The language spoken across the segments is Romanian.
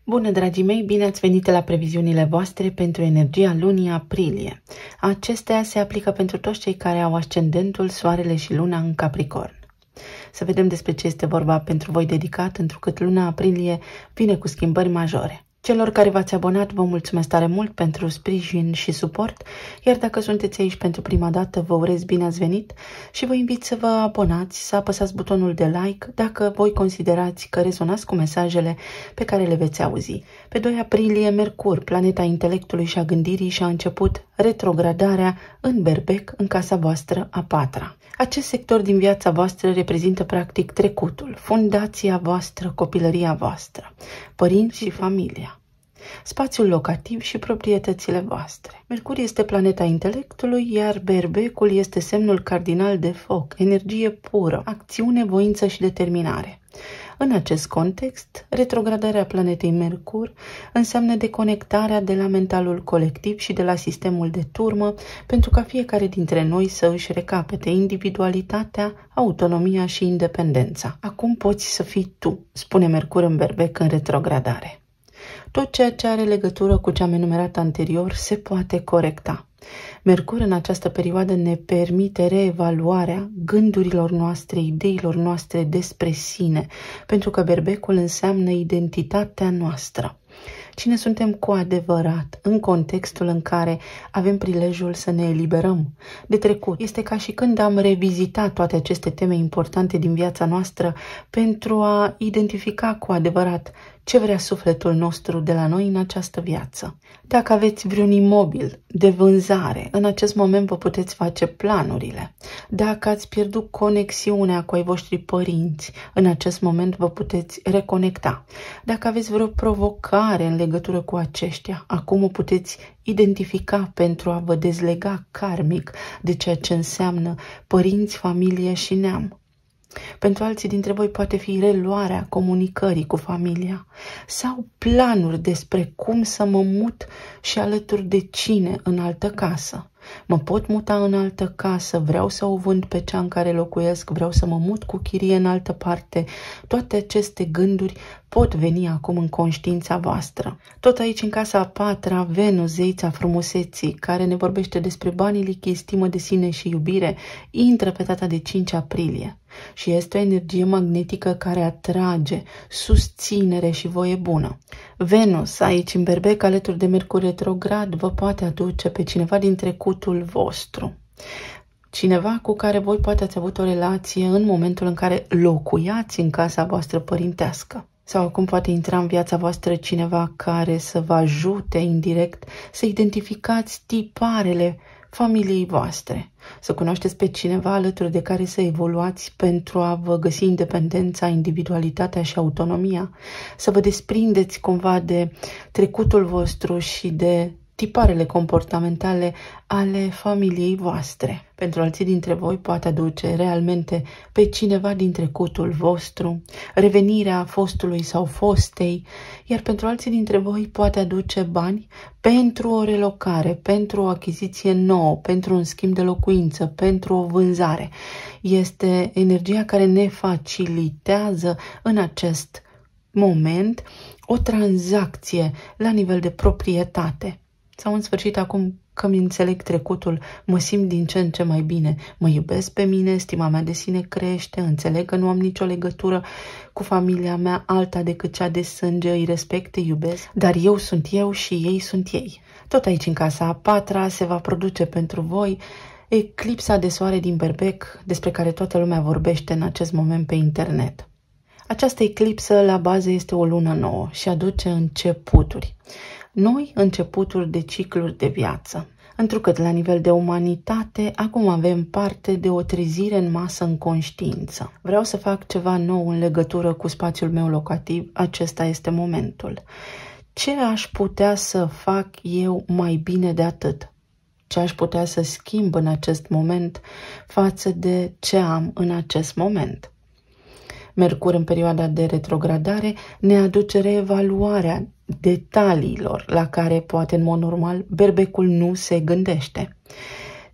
Bună, dragii mei, bine ați venit la previziunile voastre pentru energia lunii aprilie. Acestea se aplică pentru toți cei care au ascendentul, soarele și luna în Capricorn. Să vedem despre ce este vorba pentru voi dedicat, întrucât luna aprilie vine cu schimbări majore. Celor care v-ați abonat, vă mulțumesc tare mult pentru sprijin și suport, iar dacă sunteți aici pentru prima dată, vă urez bine ați venit și vă invit să vă abonați, să apăsați butonul de like dacă voi considerați că rezonați cu mesajele pe care le veți auzi. Pe 2 aprilie, Mercur, planeta intelectului și a gândirii, și-a început retrogradarea în Berbec, în casa voastră a 4-a. Acest sector din viața voastră reprezintă practic trecutul, fundația voastră, copilăria voastră, părinți și familia, spațiul locativ și proprietățile voastre. Mercur este planeta intelectului, iar Berbecul este semnul cardinal de foc, energie pură, acțiune, voință și determinare. În acest context, retrogradarea planetei Mercur înseamnă deconectarea de la mentalul colectiv și de la sistemul de turmă, pentru ca fiecare dintre noi să își recapete individualitatea, autonomia și independența. Acum poți să fii tu, spune Mercur în Berbec în retrogradare. Tot ceea ce are legătură cu ce am enumerat anterior se poate corecta. Mercur în această perioadă ne permite reevaluarea gândurilor noastre, ideilor noastre despre sine, pentru că Berbecul înseamnă identitatea noastră. Cine suntem cu adevărat în contextul în care avem prilejul să ne eliberăm de trecut. Este ca și când am revizitat toate aceste teme importante din viața noastră pentru a identifica cu adevărat ce vrea sufletul nostru de la noi în această viață. Dacă aveți vreun imobil de vânzare, în acest moment vă puteți face planurile. Dacă ați pierdut conexiunea cu ai voștri părinți, în acest moment vă puteți reconecta. Dacă aveți vreo provocare în legătură cu aceștia, acum o puteți identifica pentru a vă dezlega karmic de ceea ce înseamnă părinți, familie și neam. Pentru alții dintre voi poate fi reluarea comunicării cu familia sau planuri despre cum să mă mut și alături de cine în altă casă. Mă pot muta în altă casă, vreau să o vând pe cea în care locuiesc, vreau să mă mut cu chirie în altă parte. Toate aceste gânduri pot veni acum în conștiința voastră. Tot aici, în casa a 4-a, Venus, zeița frumuseții, care ne vorbește despre banii lichizi, stimă de sine și iubire, intră pe data de 5 aprilie. Și este o energie magnetică care atrage susținere și voie bună. Venus, aici în Berbec, alături de Mercur retrograd, vă poate aduce pe cineva din trecutul vostru. Cineva cu care voi poate ați avut o relație în momentul în care locuiați în casa voastră părintească. Sau acum poate intra în viața voastră cineva care să vă ajute indirect să identificați tiparele familiei voastre, să cunoașteți pe cineva alături de care să evoluați pentru a vă găsi independența, individualitatea și autonomia, să vă desprindeți cumva de trecutul vostru și de tiparele comportamentale ale familiei voastre. Pentru alții dintre voi poate aduce realmente pe cineva din trecutul vostru, revenirea fostului sau fostei, iar pentru alții dintre voi poate aduce bani pentru o relocare, pentru o achiziție nouă, pentru un schimb de locuință, pentru o vânzare. Este energia care ne facilitează în acest moment o tranzacție la nivel de proprietate. Sau în sfârșit, acum că mi înțeleg trecutul, mă simt din ce în ce mai bine. Mă iubesc pe mine, stima mea de sine crește, înțeleg că nu am nicio legătură cu familia mea alta decât cea de sânge, îi respect, îi iubesc, dar eu sunt eu și ei sunt ei. Tot aici, în casa a 4-a, se va produce pentru voi eclipsa de soare din Berbec, despre care toată lumea vorbește în acest moment pe internet. Această eclipsă, la bază, este o lună nouă și aduce începuturi. Noi începuturi de cicluri de viață. Întrucât la nivel de umanitate, acum avem parte de o trezire în masă în conștiință. Vreau să fac ceva nou în legătură cu spațiul meu locativ, acesta este momentul. Ce aș putea să fac eu mai bine de atât? Ce aș putea să schimb în acest moment față de ce am în acest moment? Mercur în perioada de retrogradare ne aduce reevaluarea detaliilor la care poate în mod normal Berbecul nu se gândește.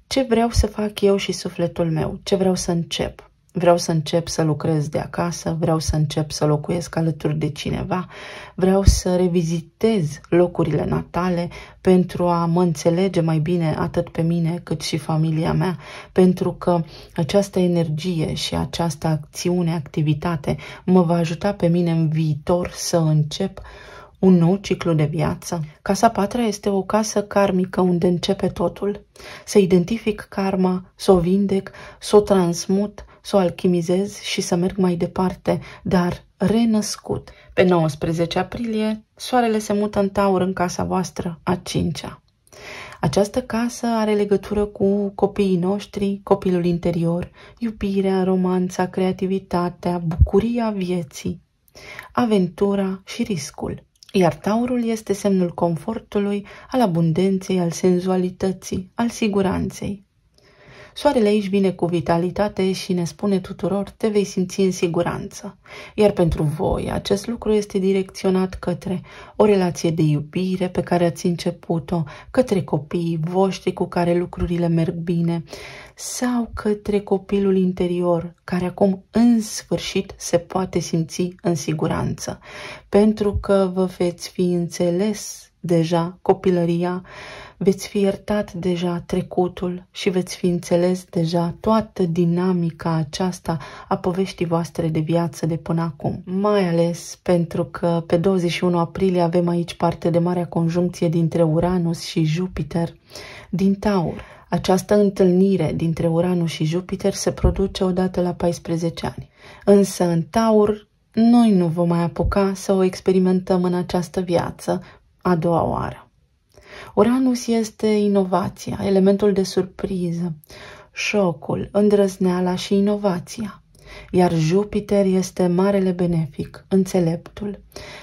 Ce vreau să fac eu și sufletul meu? Ce vreau să încep? vreau să încep să lucrez de acasă, vreau să încep să locuiesc alături de cineva, vreau să revizitez locurile natale pentru a mă înțelege mai bine atât pe mine cât și familia mea, pentru că această energie și această acțiune, activitate mă va ajuta pe mine în viitor să încep un nou ciclu de viață. Casa 4 este o casă karmică unde începe totul. Să identific karma, să o vindec, să o transmut, să o alchimizez și să merg mai departe, dar renăscut. Pe 19 aprilie, soarele se mută în Taur în casa voastră, a 5-a. Această casă are legătură cu copiii noștri, copilul interior, iubirea, romanța, creativitatea, bucuria vieții, aventura și riscul. Iar Taurul este semnul confortului, al abundenței, al senzualității, al siguranței. Soarele aici vine cu vitalitate și ne spune tuturor, te vei simți în siguranță. Iar pentru voi, acest lucru este direcționat către o relație de iubire pe care ați început-o, către copiii voștri cu care lucrurile merg bine, sau către copilul interior, care acum în sfârșit se poate simți în siguranță, pentru că vă veți fi înțeles deja copilăria, veți fi iertat deja trecutul și veți fi înțeles deja toată dinamica aceasta a poveștii voastre de viață de până acum. Mai ales pentru că pe 21 aprilie avem aici parte de marea conjuncție dintre Uranus și Jupiter din Taur. Această întâlnire dintre Uranus și Jupiter se produce odată la 14 ani. Însă în Taur noi nu vom mai apuca să o experimentăm în această viață a doua oară. Uranus este inovația, elementul de surpriză, șocul, îndrăzneala și inovația. Iar Jupiter este marele benefic, înțeleptul,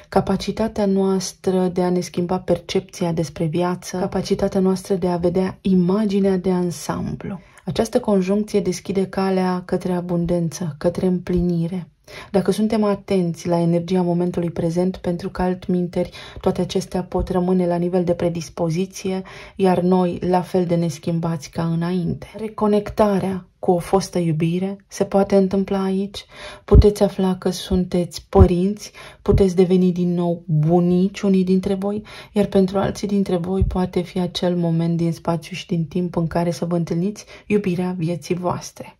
capacitatea noastră de a ne schimba percepția despre viață, capacitatea noastră de a vedea imaginea de ansamblu. Această conjuncție deschide calea către abundență, către împlinire. Dacă suntem atenți la energia momentului prezent, pentru că altminteri toate acestea pot rămâne la nivel de predispoziție, iar noi la fel de neschimbați ca înainte. Reconectarea cu o fostă iubire se poate întâmpla aici, puteți afla că sunteți părinți, puteți deveni din nou bunici unii dintre voi, iar pentru alții dintre voi poate fi acel moment din spațiu și din timp în care să vă întâlniți iubirea vieții voastre.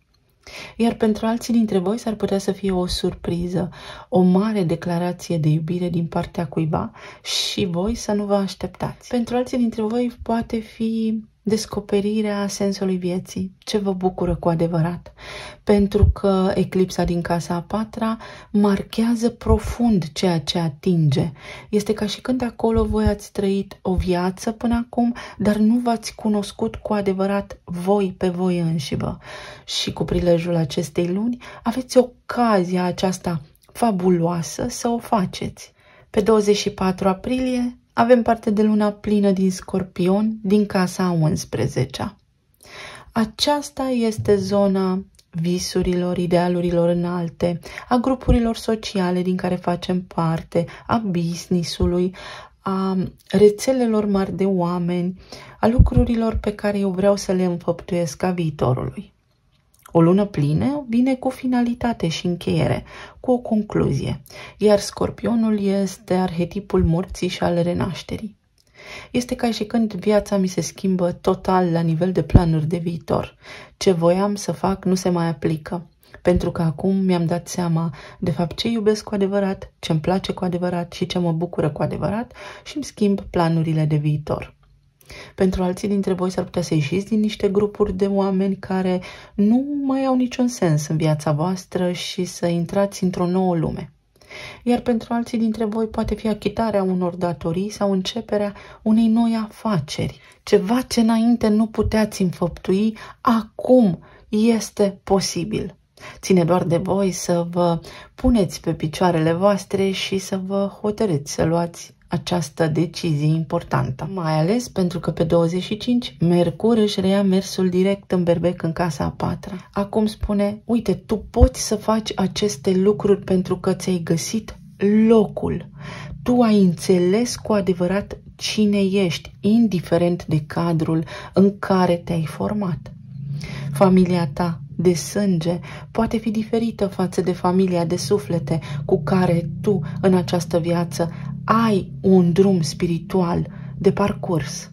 Iar pentru alții dintre voi s-ar putea să fie o surpriză, o mare declarație de iubire din partea cuiva și voi să nu vă așteptați. Pentru alții dintre voi poate fi descoperirea sensului vieții, ce vă bucură cu adevărat, pentru că eclipsa din casa a 4-a marchează profund ceea ce atinge. Este ca și când acolo voi ați trăit o viață până acum, dar nu v-ați cunoscut cu adevărat voi pe voi înșivă. Și cu prilejul acestei luni aveți ocazia aceasta fabuloasă să o faceți. Pe 24 aprilie avem parte de luna plină din Scorpion, din casa a 11-a. Aceasta este zona visurilor, idealurilor înalte, a grupurilor sociale din care facem parte, a business-ului, a rețelelor mari de oameni, a lucrurilor pe care eu vreau să le înfăptuiesc a viitorului. O lună plină vine cu finalitate și încheiere, cu o concluzie, iar Scorpionul este arhetipul morții și al renașterii. Este ca și când viața mi se schimbă total la nivel de planuri de viitor. Ce voiam să fac nu se mai aplică, pentru că acum mi-am dat seama de fapt ce iubesc cu adevărat, ce îmi place cu adevărat și ce mă bucură cu adevărat și îmi schimb planurile de viitor. Pentru alții dintre voi s-ar putea să ieșiți din niște grupuri de oameni care nu mai au niciun sens în viața voastră și să intrați într-o nouă lume. Iar pentru alții dintre voi poate fi achitarea unor datorii sau începerea unei noi afaceri. Ceva ce înainte nu puteați înfăptui, acum este posibil. Ține doar de voi să vă puneți pe picioarele voastre și să vă hotărâți să luați această decizie importantă. Mai ales pentru că pe 25 Mercur își reia mersul direct în Berbec în casa a 4-a. Acum spune, uite, tu poți să faci aceste lucruri pentru că ți-ai găsit locul. Tu ai înțeles cu adevărat cine ești, indiferent de cadrul în care te-ai format. Familia ta de sânge poate fi diferită față de familia de suflete cu care tu în această viață ai un drum spiritual de parcurs.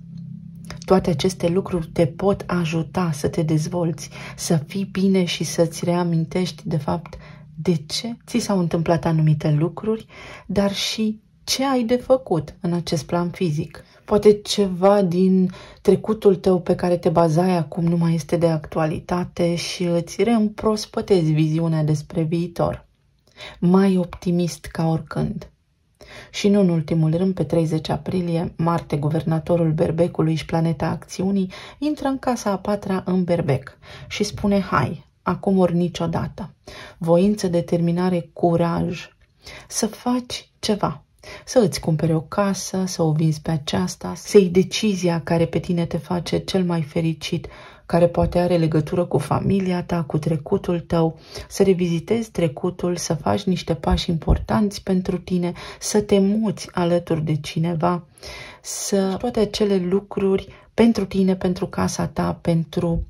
Toate aceste lucruri te pot ajuta să te dezvolți, să fii bine și să-ți reamintești de fapt de ce ți s-au întâmplat anumite lucruri, dar și ce ai de făcut în acest plan fizic. Poate ceva din trecutul tău pe care te bazai acum nu mai este de actualitate și îți reîmprospătezi viziunea despre viitor. Mai optimist ca oricând. Și nu în ultimul rând, pe 30 aprilie, Marte, guvernatorul Berbecului și planeta acțiunii, intră în casa a patra în Berbec și spune: hai, acum ori niciodată. Voință, determinare, curaj să faci ceva. Să îți cumpere o casă, să o vinzi pe aceasta, să iei decizia care pe tine te face cel mai fericit, care poate are legătură cu familia ta, cu trecutul tău, să revizitezi trecutul, să faci niște pași importanți pentru tine, să te muți alături de cineva, să toate acele lucruri pentru tine, pentru casa ta, pentru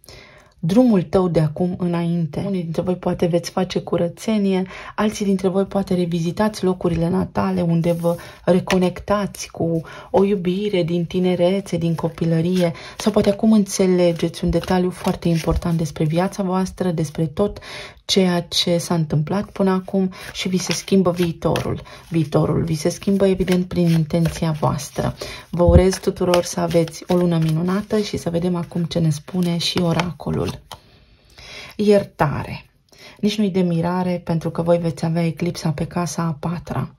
drumul tău de acum înainte. Unii dintre voi poate veți face curățenie, alții dintre voi poate revizitați locurile natale unde vă reconectați cu o iubire din tinerețe, din copilărie, sau poate acum înțelegeți un detaliu foarte important despre viața voastră, despre tot ceea ce s-a întâmplat până acum și vi se schimbă viitorul. Viitorul vi se schimbă evident prin intenția voastră. Vă urez tuturor să aveți o lună minunată și să vedem acum ce ne spune și oracolul. Iertare. Nici nu-i de mirare pentru că voi veți avea eclipsa pe casa a patra.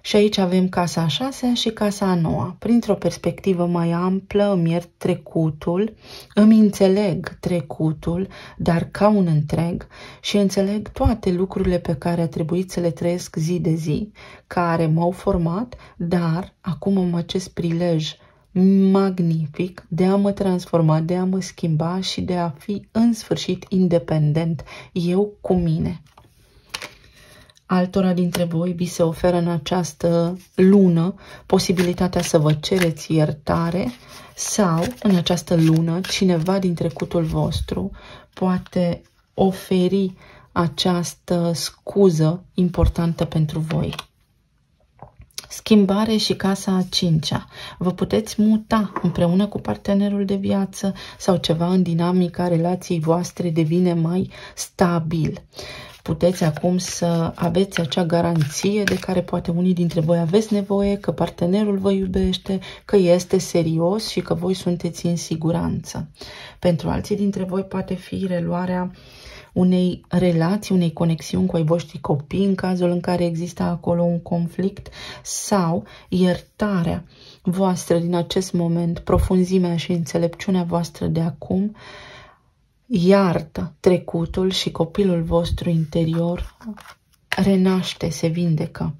Și aici avem casa a șasea și casa a noua. Printr-o perspectivă mai amplă îmi iert trecutul, îmi înțeleg trecutul, dar ca un întreg și înțeleg toate lucrurile pe care a trebuit să le trăiesc zi de zi, care m-au format, dar acum am acest prilej magnific de a mă transforma, de a mă schimba și de a fi în sfârșit independent, eu cu mine. Altora dintre voi vi se oferă în această lună posibilitatea să vă cereți iertare sau în această lună cineva din trecutul vostru poate oferi această scuză importantă pentru voi. Schimbare și casa a cincea. Vă puteți muta împreună cu partenerul de viață sau ceva în dinamica relației voastre devine mai stabil. Puteți acum să aveți acea garanție de care poate unii dintre voi aveți nevoie, că partenerul vă iubește, că este serios și că voi sunteți în siguranță. Pentru alții dintre voi poate fi reluarea unei relații, unei conexiuni cu ai voștri copii în cazul în care există acolo un conflict sau iertarea voastră din acest moment, profunzimea și înțelepciunea voastră de acum, iartă trecutul și copilul vostru interior renaște, se vindecă.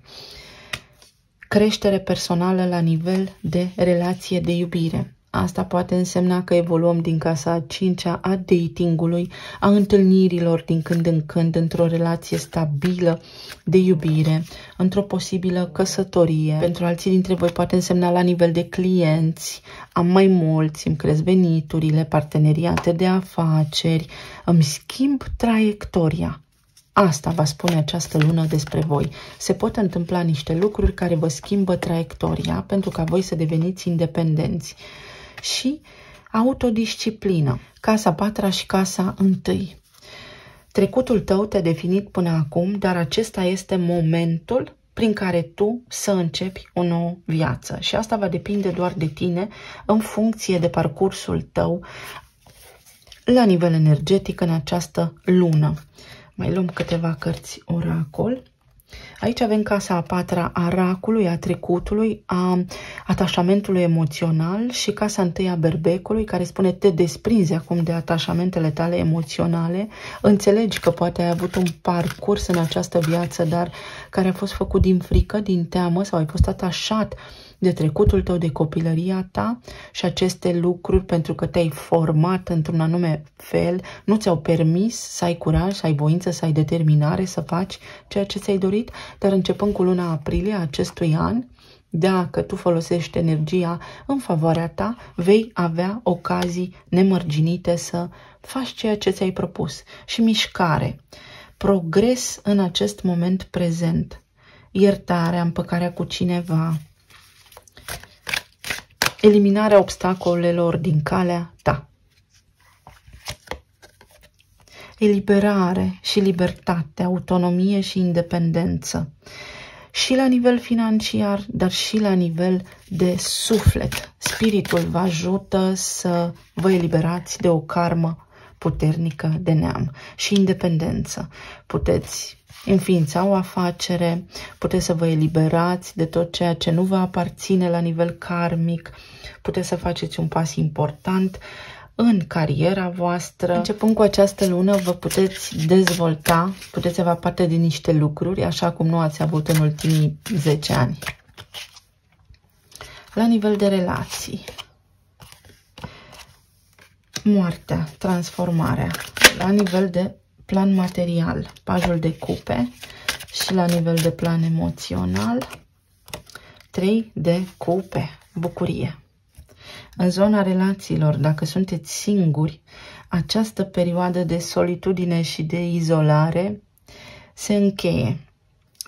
Creștere personală la nivel de relație de iubire. Asta poate însemna că evoluăm din casa a cincea a datingului, a întâlnirilor din când în când într-o relație stabilă de iubire, într-o posibilă căsătorie. Pentru alții dintre voi poate însemna la nivel de clienți, am mai mulți, îmi cresc veniturile, parteneriate de afaceri, îmi schimb traiectoria. Asta va spune această lună despre voi. Se pot întâmpla niște lucruri care vă schimbă traiectoria pentru ca voi să deveniți independenți. Și autodisciplină. Casa patra și casa întâi. Trecutul tău te-a definit până acum, dar acesta este momentul prin care tu să începi o nouă viață. Și asta va depinde doar de tine în funcție de parcursul tău la nivel energetic în această lună. Mai luăm câteva cărți oracol. Aici avem casa a patra a racului, a trecutului, a atașamentului emoțional și casa întâi a berbecului, care spune te desprinzi acum de atașamentele tale emoționale, înțelegi că poate ai avut un parcurs în această viață, dar care a fost făcut din frică, din teamă sau ai fost atașat de trecutul tău, de copilăria ta și aceste lucruri pentru că te-ai format într-un anume fel, nu ți-au permis să ai curaj, să ai voință, să ai determinare, să faci ceea ce ți-ai dorit, dar începând cu luna aprilie acestui an, dacă tu folosești energia în favoarea ta, vei avea ocazii nemărginite să faci ceea ce ți-ai propus. Și mișcare, progres în acest moment prezent, iertarea, împăcarea cu cineva, eliminarea obstacolelor din calea ta. Eliberare și libertate, autonomie și independență. Și la nivel financiar, dar și la nivel de suflet. Spiritul vă ajută să vă eliberați de o karmă puternică de neam. Și independență. Puteți înființa o afacere, puteți să vă eliberați de tot ceea ce nu vă aparține la nivel karmic, puteți să faceți un pas important în cariera voastră. Începând cu această lună vă puteți dezvolta, puteți avea parte de niște lucruri, așa cum nu ați avut în ultimii 10 ani. La nivel de relații, moartea, transformarea. La nivel de plan material, pajul de cupe. Și la nivel de plan emoțional, 3 de cupe, bucurie. În zona relațiilor, dacă sunteți singuri, această perioadă de solitudine și de izolare se încheie.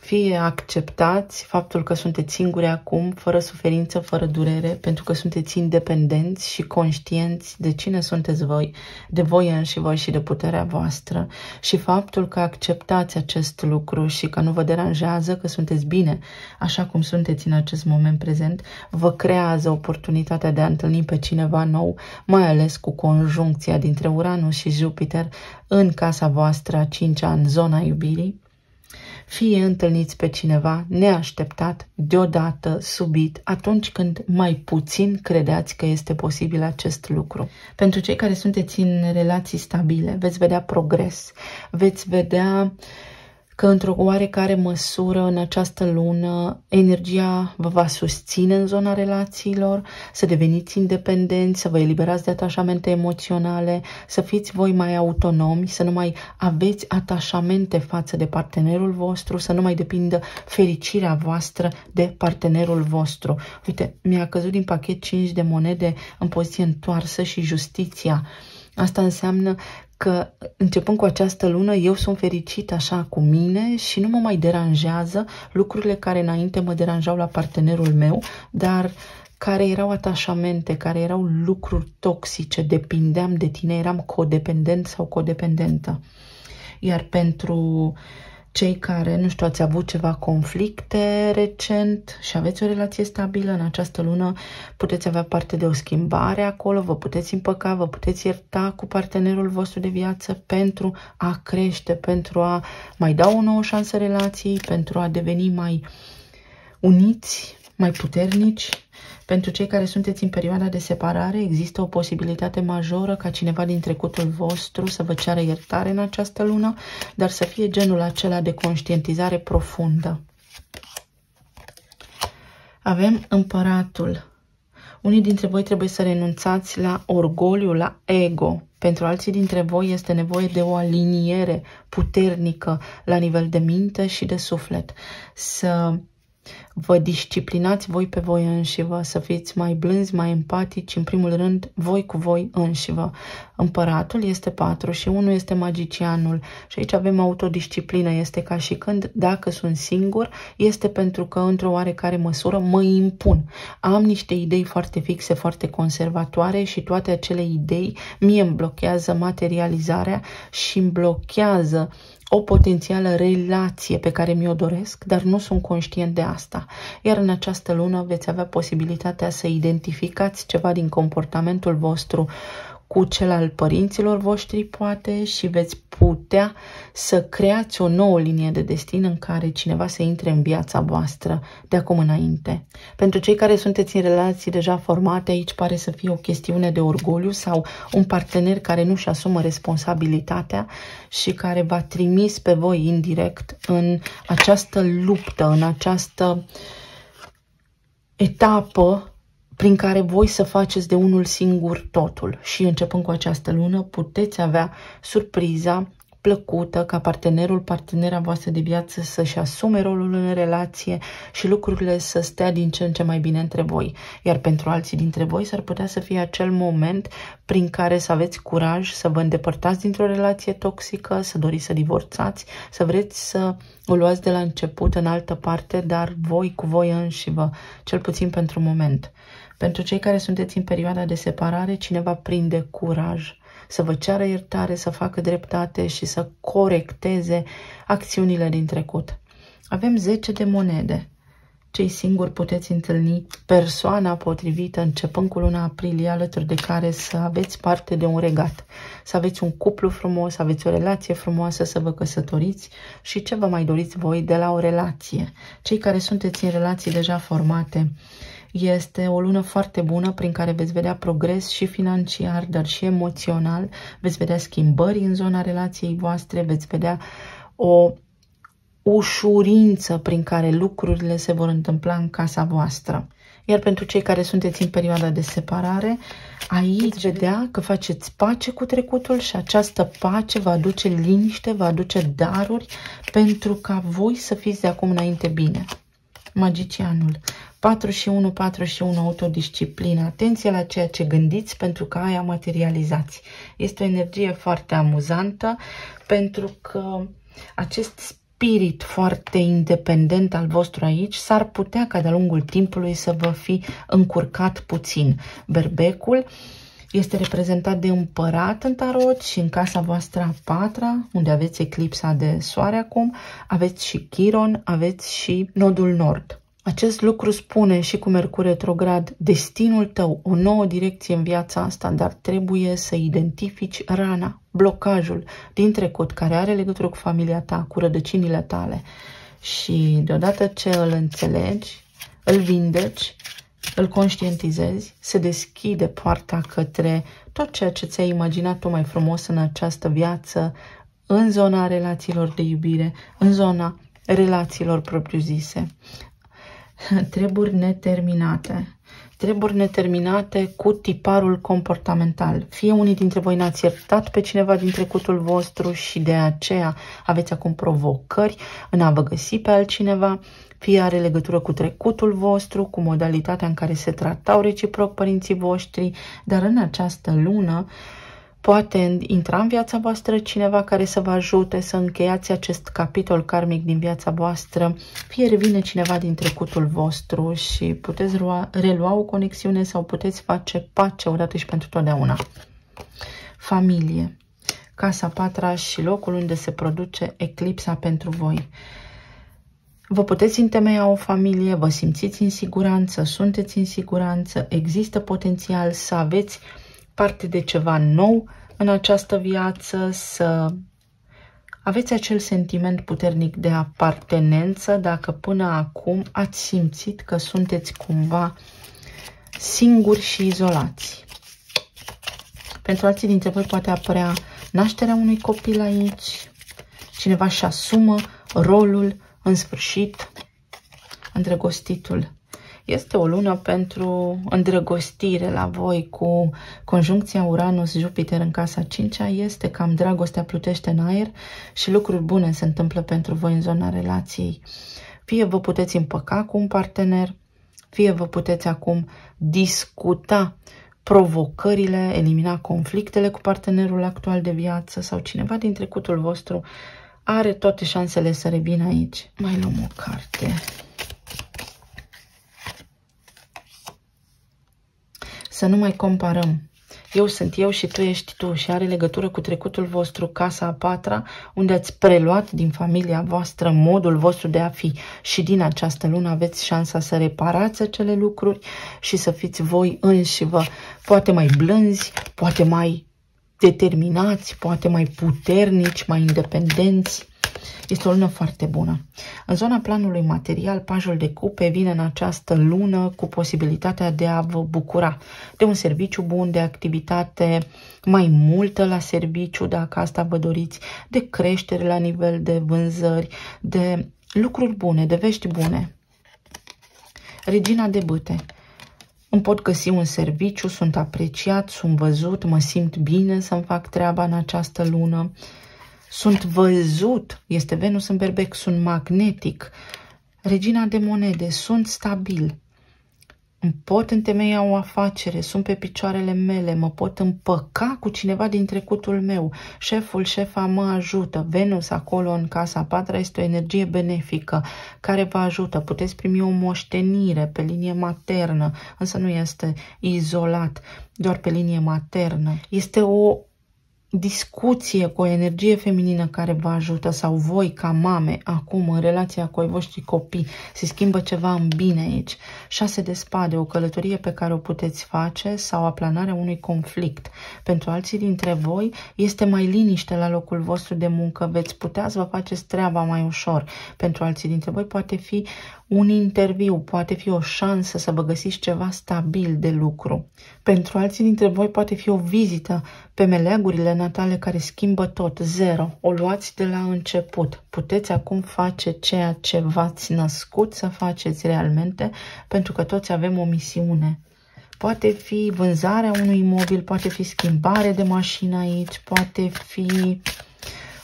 Fie acceptați faptul că sunteți singuri acum, fără suferință, fără durere, pentru că sunteți independenți și conștienți de cine sunteți voi, de voi înși voi și de puterea voastră, și faptul că acceptați acest lucru și că nu vă deranjează, că sunteți bine așa cum sunteți în acest moment prezent, vă creează oportunitatea de a întâlni pe cineva nou, mai ales cu conjuncția dintre Uranus și Jupiter în casa voastră a 5-a, în zona iubirii. Fie întâlniți pe cineva neașteptat, deodată, subit, atunci când mai puțin credeați că este posibil acest lucru. Pentru cei care sunteți în relații stabile, veți vedea progres, veți vedea că într-o oarecare măsură în această lună energia vă va susține în zona relațiilor, să deveniți independenți, să vă eliberați de atașamente emoționale, să fiți voi mai autonomi, să nu mai aveți atașamente față de partenerul vostru, să nu mai depindă fericirea voastră de partenerul vostru. Uite, mi-a căzut din pachet 5 de monede în poziție întoarsă și justiția. Asta înseamnă că începând cu această lună eu sunt fericit așa cu mine și nu mă mai deranjează lucrurile care înainte mă deranjau la partenerul meu, dar care erau atașamente, care erau lucruri toxice, depindeam de tine, eram codependent sau codependentă. Iar pentru cei care, nu știu, ați avut ceva conflicte recent și aveți o relație stabilă în această lună, puteți avea parte de o schimbare acolo, vă puteți împăca, vă puteți ierta cu partenerul vostru de viață pentru a crește, pentru a mai da o nouă șansă relației, pentru a deveni mai uniți, mai puternici. Pentru cei care sunteți în perioada de separare, există o posibilitate majoră ca cineva din trecutul vostru să vă ceară iertare în această lună, dar să fie genul acela de conștientizare profundă. Avem Împăratul. Unii dintre voi trebuie să renunțați la orgoliu, la ego. Pentru alții dintre voi este nevoie de o aliniere puternică la nivel de minte și de suflet. Să vă disciplinați voi pe voi înșivă, să fiți mai blânzi, mai empatici, în primul rând, voi cu voi înșivă. Împăratul este 4 și 1 este magicianul. Și aici avem autodisciplină. Este ca și când, dacă sunt singur, este pentru că, într-o oarecare măsură, mă impun. Am niște idei foarte fixe, foarte conservatoare și toate acele idei mie îmi blochează materializarea și îmi blochează o potențială relație pe care mi-o doresc, dar nu sunt conștient de asta. Iar în această lună veți avea posibilitatea să identificați ceva din comportamentul vostru cu cel al părinților voștri, poate, și veți putea să creați o nouă linie de destin în care cineva să intre în viața voastră de acum înainte. Pentru cei care sunteți în relații deja formate, aici pare să fie o chestiune de orgoliu sau un partener care nu-și asumă responsabilitatea și care v-a trimis pe voi indirect în această luptă, în această etapă prin care voi să faceți de unul singur totul. Și începând cu această lună puteți avea surpriza plăcută, ca partenera voastră de viață să-și asume rolul în relație și lucrurile să stea din ce în ce mai bine între voi. Iar pentru alții dintre voi s-ar putea să fie acel moment prin care să aveți curaj să vă îndepărtați dintr-o relație toxică, să doriți să divorțați, să vreți să o luați de la început în altă parte, dar voi cu voi înșivă, cel puțin pentru moment. Pentru cei care sunteți în perioada de separare, cineva prinde curaj să vă ceară iertare, să facă dreptate și să corecteze acțiunile din trecut. Avem 10 de monede. Cei singuri puteți întâlni persoana potrivită începând cu luna aprilie, alături de care să aveți parte de un regat, să aveți un cuplu frumos, să aveți o relație frumoasă, să vă căsătoriți și ce vă mai doriți voi de la o relație. Cei care sunteți în relații deja formate, este o lună foarte bună prin care veți vedea progres și financiar, dar și emoțional, veți vedea schimbări în zona relației voastre, veți vedea o ușurință prin care lucrurile se vor întâmpla în casa voastră. Iar pentru cei care sunteți în perioada de separare, aici vedea că faceți pace cu trecutul și această pace va aduce liniște, va aduce daruri pentru ca voi să fiți de acum înainte bine. Magicianul. 4 și 1, 4 și 1, autodisciplină. Atenție la ceea ce gândiți pentru că aia materializați. Este o energie foarte amuzantă pentru că acest spirit foarte independent al vostru aici s-ar putea ca de-a lungul timpului să vă fi încurcat puțin. Berbecul este reprezentat de împărat în tarot și în casa voastră a patra, unde aveți eclipsa de soare acum, aveți și Chiron, aveți și nodul nord. Acest lucru spune și cu Mercur retrograd, destinul tău, o nouă direcție în viața asta, dar trebuie să identifici rana, blocajul din trecut care are legătură cu familia ta, cu rădăcinile tale. Și deodată ce îl înțelegi, îl vindeci, îl conștientizezi, se deschide poarta către tot ceea ce ți-ai imaginat tu mai frumos în această viață, în zona relațiilor de iubire, în zona relațiilor propriu-zise. Treburi neterminate. Treburi neterminate cu tiparul comportamental. Fie unii dintre voi n-ați iertat pe cineva din trecutul vostru și de aceea aveți acum provocări în a vă găsi pe altcineva, fie are legătură cu trecutul vostru, cu modalitatea în care se tratau reciproc părinții voștri, dar în această lună poate intra în viața voastră cineva care să vă ajute să încheiați acest capitol karmic din viața voastră, fie revine cineva din trecutul vostru și puteți relua o conexiune sau puteți face pace odată și pentru totdeauna. Familie. Casa patra și locul unde se produce eclipsa pentru voi. Vă puteți întemeia o familie, vă simțiți în siguranță, sunteți în siguranță, există potențial să aveți parte de ceva nou în această viață, să aveți acel sentiment puternic de apartenență, dacă până acum ați simțit că sunteți cumva singuri și izolați. Pentru alții dintre voi poate apărea nașterea unui copil aici, cineva își asumă rolul, în sfârșit, îndrăgostitul. Este o lună pentru îndrăgostire la voi cu conjuncția Uranus-Jupiter în casa 5-a. Este cam dragostea plutește în aer și lucruri bune se întâmplă pentru voi în zona relației. Fie vă puteți împăca cu un partener, fie vă puteți acum discuta provocările, elimina conflictele cu partenerul actual de viață sau cineva din trecutul vostru are toate șansele să revină aici. Mai luăm o carte. Să nu mai comparăm. Eu sunt eu și tu ești tu și are legătură cu trecutul vostru, casa a patra, unde ați preluat din familia voastră modul vostru de a fi și din această lună aveți șansa să reparați acele lucruri și să fiți voi înșivă, poate mai blânzi, poate mai determinați, poate mai puternici, mai independenți. Este o lună foarte bună. În zona planului material, pajul de cupe vine în această lună cu posibilitatea de a vă bucura de un serviciu bun, de activitate mai multă la serviciu, dacă asta vă doriți, de creștere la nivel de vânzări, de lucruri bune, de vești bune. Regina de bâte. Îmi pot găsi un serviciu, sunt apreciat, sunt văzut, mă simt bine să-mi fac treaba în această lună. sunt văzut, este Venus în Berbec, sunt magnetic, regina de monede, sunt stabil, îmi pot întemeia o afacere, sunt pe picioarele mele, mă pot împăca cu cineva din trecutul meu, șeful, șefa mă ajută, Venus acolo în casa a patra este o energie benefică care vă ajută, puteți primi o moștenire pe linie maternă, însă nu este izolat, doar pe linie maternă, este o discuție cu o energie feminină care vă ajută sau voi ca mame acum în relația cu ai voștri copii se schimbă ceva în bine aici. 6 de spade, o călătorie pe care o puteți face sau aplanarea unui conflict. Pentru alții dintre voi este mai liniște la locul vostru de muncă, veți putea să vă faceți treaba mai ușor. Pentru alții dintre voi poate fi un interviu, poate fi o șansă să vă găsiți ceva stabil de lucru. Pentru alții dintre voi poate fi o vizită pe meleagurile natale care schimbă tot, 0. O luați de la început. Puteți acum face ceea ce v-ați născut să faceți realmente, pentru că toți avem o misiune. Poate fi vânzarea unui imobil, poate fi schimbare de mașină aici, poate fi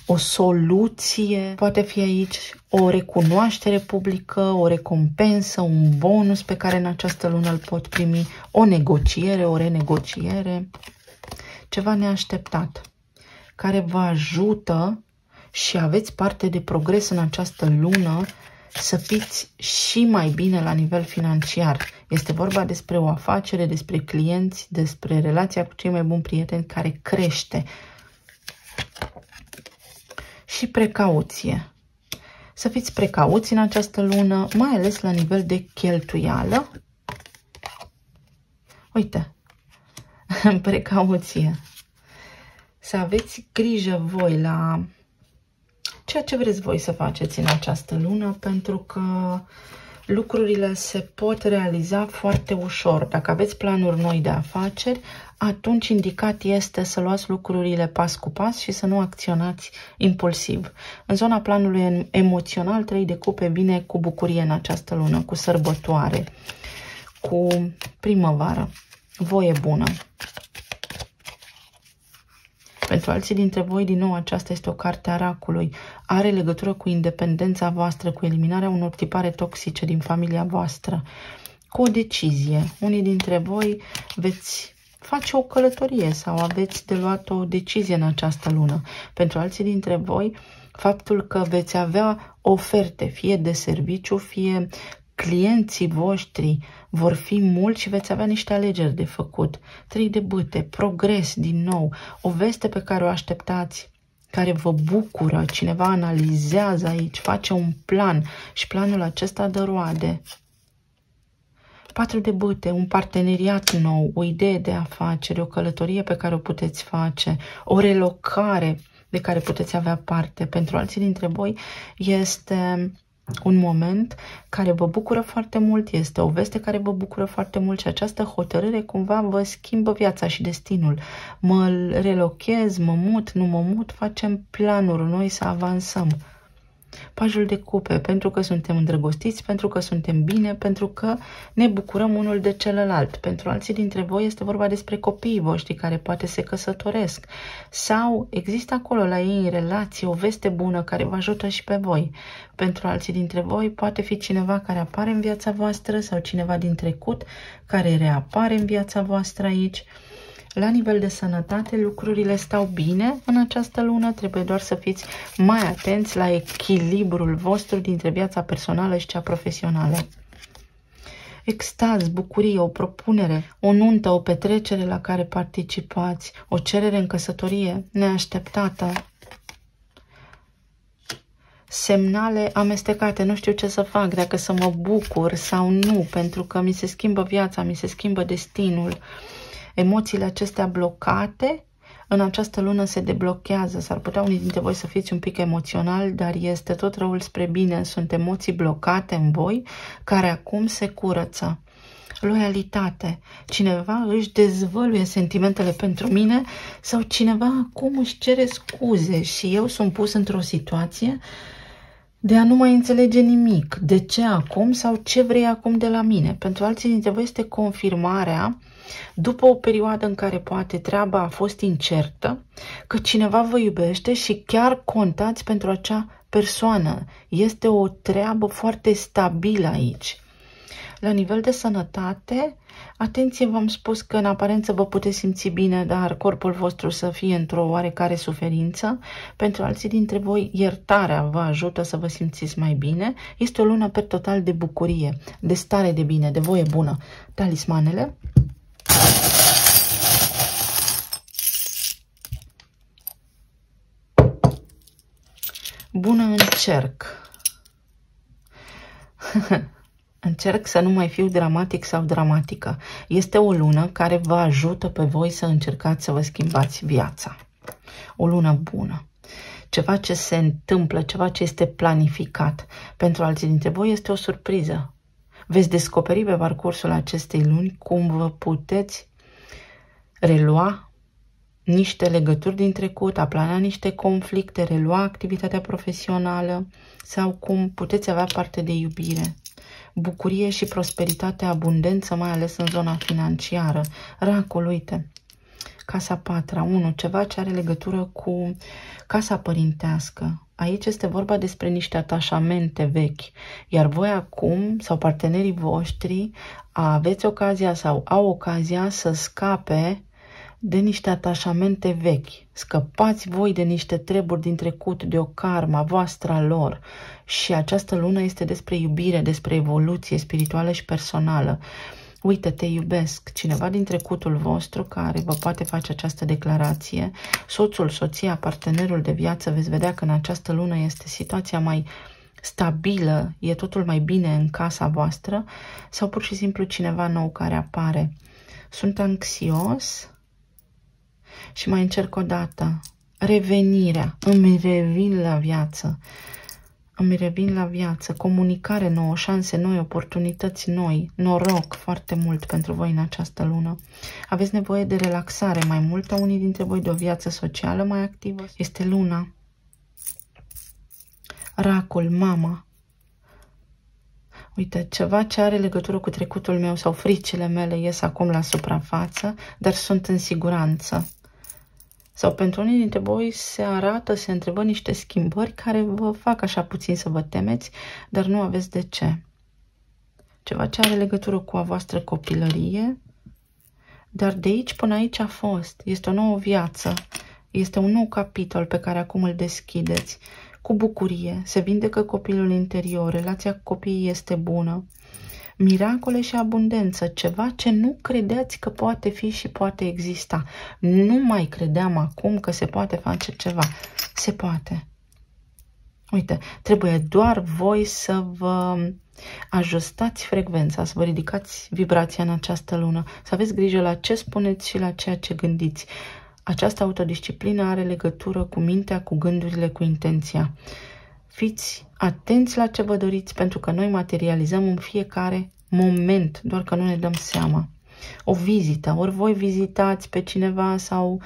o soluție, poate fi aici o recunoaștere publică, o recompensă, un bonus pe care în această lună îl pot primi, o negociere, o renegociere, ceva neașteptat, care vă ajută și aveți parte de progres în această lună să fiți și mai bine la nivel financiar. Este vorba despre o afacere, despre clienți, despre relația cu cei mai buni prieteni care crește. Și precauție. Să fiți precauți în această lună, mai ales la nivel de cheltuială. Uite, precauție. Să aveți grijă voi la ceea ce vreți voi să faceți în această lună, pentru că lucrurile se pot realiza foarte ușor. Dacă aveți planuri noi de afaceri, atunci indicat este să luați lucrurile pas cu pas și să nu acționați impulsiv. În zona planului emoțional, 3 de cupe vine cu bucurie în această lună, cu sărbătoare, cu primăvară, voie bună. Pentru alții dintre voi, din nou, aceasta este o carte a racului. Are legătură cu independența voastră, cu eliminarea unor tipare toxice din familia voastră, cu o decizie. Unii dintre voi veți face o călătorie sau aveți de luat o decizie în această lună. Pentru alții dintre voi, faptul că veți avea oferte, fie de serviciu, fie clienții voștri vor fi mulți și veți avea niște alegeri de făcut. 3 de bâte, progres din nou, o veste pe care o așteptați, care vă bucură, cineva analizează aici, face un plan și planul acesta dă roade. 4 de bâte, un parteneriat nou, o idee de afacere, o călătorie pe care o puteți face, o relocare de care puteți avea parte. Pentru alții dintre voi este un moment care vă bucură foarte mult, este o veste care vă bucură foarte mult și această hotărâre cumva vă schimbă viața și destinul. Mă relochez, mă mut, nu mă mut, facem planuri noi să avansăm. Pajul de cupe, pentru că suntem îndrăgostiți, pentru că suntem bine, pentru că ne bucurăm unul de celălalt. Pentru alții dintre voi este vorba despre copiii voștri care poate se căsătoresc sau există acolo la ei în relație o veste bună care vă ajută și pe voi. Pentru alții dintre voi poate fi cineva care apare în viața voastră sau cineva din trecut care reapare în viața voastră aici. La nivel de sănătate, lucrurile stau bine în această lună, trebuie doar să fiți mai atenți la echilibrul vostru dintre viața personală și cea profesională. Extaz, bucurie, o propunere, o nuntă, o petrecere la care participați, o cerere în căsătorie neașteptată. Semnale amestecate, nu știu ce să fac, dacă să mă bucur sau nu, pentru că mi se schimbă viața, mi se schimbă destinul. Emoțiile acestea blocate în această lună se deblochează. S-ar putea unii dintre voi să fiți un pic emoțional, dar este tot răul spre bine. Sunt emoții blocate în voi care acum se curăță. Loialitate. Cineva își dezvăluie sentimentele pentru mine sau cineva acum își cere scuze și eu sunt pus într-o situație de a nu mai înțelege nimic. De ce acum sau ce vrei acum de la mine? Pentru alții dintre voi este confirmarea, după o perioadă în care poate treaba a fost incertă, că cineva vă iubește și chiar contați pentru acea persoană. Este o treabă foarte stabilă aici. La nivel de sănătate, atenție, v-am spus că în aparență vă puteți simți bine, dar corpul vostru să fie într-o oarecare suferință. Pentru alții dintre voi, iertarea vă ajută să vă simțiți mai bine. Este o lună per total de bucurie, de stare de bine, de voie bună. Talismanele. Bună încerc. Încerc să nu mai fiu dramatic sau dramatică. Este o lună care vă ajută pe voi să încercați să vă schimbați viața. O lună bună. Ceva ce se întâmplă, ceva ce este planificat. Pentru alții dintre voi este o surpriză. Veți descoperi pe parcursul acestei luni cum vă puteți relua niște legături din trecut, aplana niște conflicte, relua activitatea profesională sau cum puteți avea parte de iubire. Bucurie și prosperitate, abundență, mai ales în zona financiară. Racul, uite, casa patra, 1, ceva ce are legătură cu casa părintească. Aici este vorba despre niște atașamente vechi, iar voi acum, sau partenerii voștri, aveți ocazia sau au ocazia să scape de niște atașamente vechi. Scăpați voi de niște treburi din trecut, de o karma voastră a lor. Și această lună este despre iubire, despre evoluție spirituală și personală. Uite, te iubesc. Cineva din trecutul vostru care vă poate face această declarație, soțul, soția, partenerul de viață, veți vedea că în această lună este situația mai stabilă, e totul mai bine în casa voastră, sau pur și simplu cineva nou care apare. Sunt anxios. Și mai încerc o dată. Revenirea. Îmi revin la viață. Îmi revin la viață. Comunicare nouă, șanse noi, oportunități noi. Noroc foarte mult pentru voi în această lună. Aveți nevoie de relaxare mai multă. Unii dintre voi de o viață socială mai activă. Este luna. Racul, mama. Uite, ceva ce are legătură cu trecutul meu sau fricile mele ies acum la suprafață, dar sunt în siguranță. Sau pentru unii dintre voi se arată, se întrebă niște schimbări care vă fac așa puțin să vă temeți, dar nu aveți de ce. Ceva ce are legătură cu a voastră copilărie, dar de aici până aici a fost. Este o nouă viață, este un nou capitol pe care acum îl deschideți. Cu bucurie, se vindecă copilul interior, relația cu copiii este bună. Miracole și abundență, ceva ce nu credeați că poate fi și poate exista. Nu mai credeam acum că se poate face ceva. Se poate. Uite, trebuie doar voi să vă ajustați frecvența, să vă ridicați vibrația în această lună, să aveți grijă la ce spuneți și la ceea ce gândiți. Această autodisciplină are legătură cu mintea, cu gândurile, cu intenția. Fiți atenți la ce vă doriți, pentru că noi materializăm în fiecare moment, doar că nu ne dăm seama. O vizită, ori voi vizitați pe cineva sau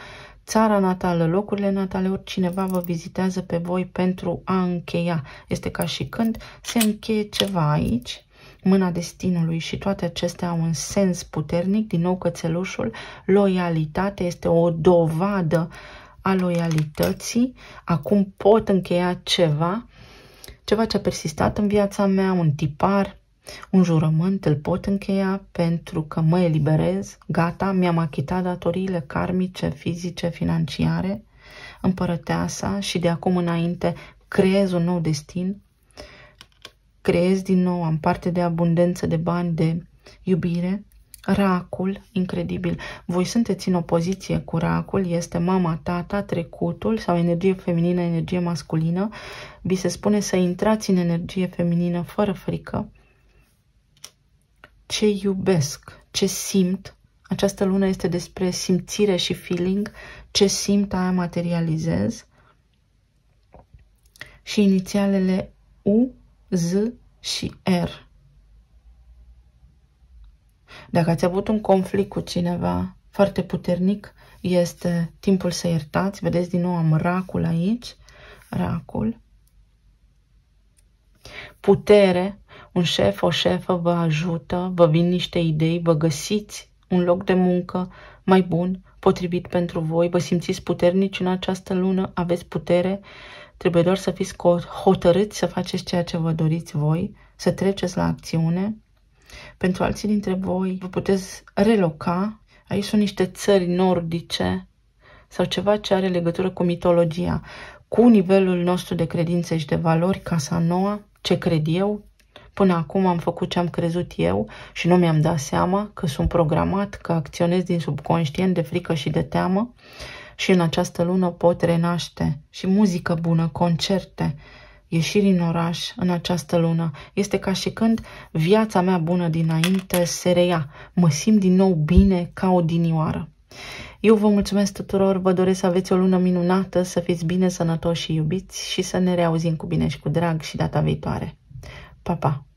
țara natală, locurile natale, ori cineva vă vizitează pe voi pentru a încheia. Este ca și când se încheie ceva aici, mâna destinului, și toate acestea au un sens puternic. Din nou cățelușul, loialitate este o dovadă a loialității. Acum pot încheia ceva ce a persistat în viața mea, un tipar, un jurământ, îl pot încheia pentru că mă eliberez, gata, mi-am achitat datoriile karmice, fizice, financiare, împărăteasa, și de acum înainte creez un nou destin, creez din nou, am parte de abundență, de bani, de iubire. Racul, incredibil. Voi sunteți în opoziție cu racul, este mama, tata, trecutul sau energie feminină, energie masculină. Vi se spune să intrați în energie feminină fără frică. Ce iubesc, ce simt. Această lună este despre simțire și feeling. Ce simt, aia materializez. Și inițialele U, Z și R. Dacă ați avut un conflict cu cineva foarte puternic, este timpul să iertați. Vedeți, din nou am racul aici. Racul. putere, un șef, o șefă vă ajută, vă vin niște idei, vă găsiți un loc de muncă mai bun, potrivit pentru voi, vă simțiți puternici în această lună, aveți putere, trebuie doar să fiți hotărâți să faceți ceea ce vă doriți voi, să treceți la acțiune. Pentru alții dintre voi, vă puteți reloca. Aici sunt niște țări nordice sau ceva ce are legătură cu mitologia, cu nivelul nostru de credințe și de valori, casa nouă, ce cred eu. Până acum am făcut ce am crezut eu și nu mi-am dat seama că sunt programat, că acționez din subconștient de frică și de teamă și în această lună pot renaște. Și muzică bună, concerte, ieșiri în oraș în această lună. Este ca și când viața mea bună dinainte se reia. Mă simt din nou bine ca odinioară. Eu vă mulțumesc tuturor, vă doresc să aveți o lună minunată, să fiți bine, sănătoși și iubiți și să ne reauzim cu bine și cu drag și data viitoare. Pa, pa!